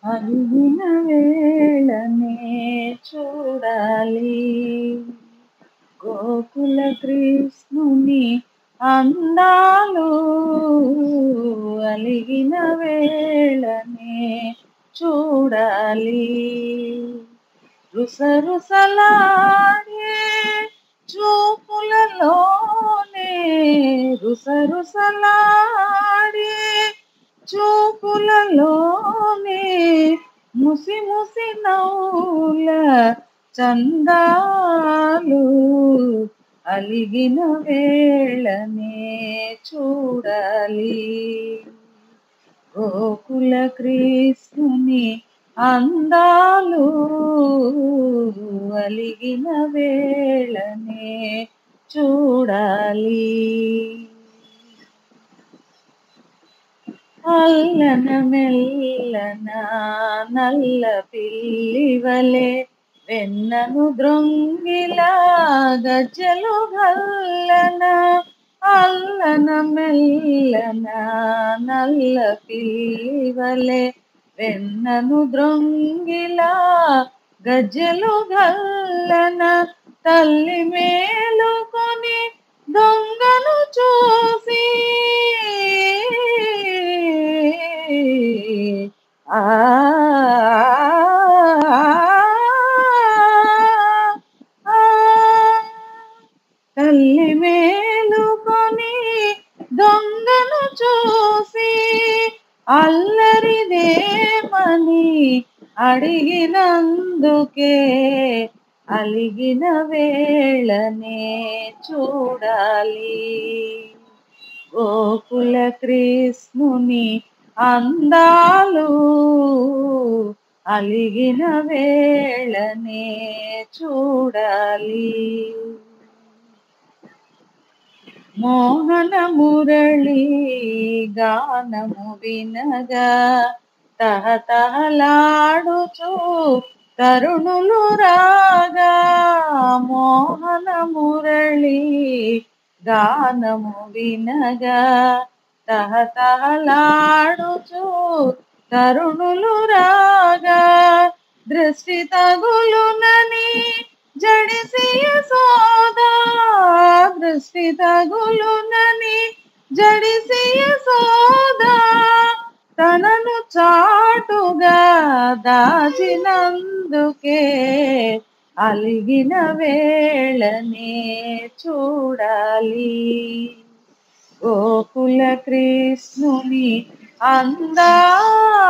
అలిగిన వేళనే చూడాలి గోకుల కృష్ణుని అందాలు. అలిగిన వేళనే చూడాలి రుసరుసలాడే చూపులలోనే, రుసరుసలాడే చూపులలోనే ముసి ముసి నవ్వుల చందాలు. అలిగిన వేళనే చూడాలి గోకుల కృష్ణుని అందాలు. అలిగిన వేళనే చూడాలి అల్లన మెల్లన నల్ల పిల్లివలే వెన్నను ద్రొంగిలా గజ్జలు గల్లన. అల్లన మెల్లన నల్ల పిల్లివలే వెన్నను ద్రొంగిలా గజ్జలు గల్లన. తల్లి మేలుకొని దొంగను చూసి ఆ తల్లి మేలుకొని దొంగను చూసి అల్లరిదేమని అడిగినందుకే అలిగిన వేళనే చూడాలి గోకుల కృష్ణుని అందాలు. అలిగిన వేళనే చూడాలి మోహన మురళి గానము వినగా తహతహలాడుచు తరుణులు రాగా. మోహన మురళి గానము వినగా తహతహలాడుచు తరుణులు రాగా. దృష్టి తగులునని జడిసి యశోదా, దృష్టి తగులునని జడిసి యశోదా తనను చాటుగా దాచినందుకే అలిగిన వేళనే చూడాలి గోకుల కృష్ణుని అందాలు.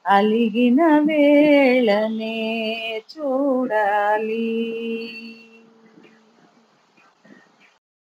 అలిగిన వేళనే చూడాలి.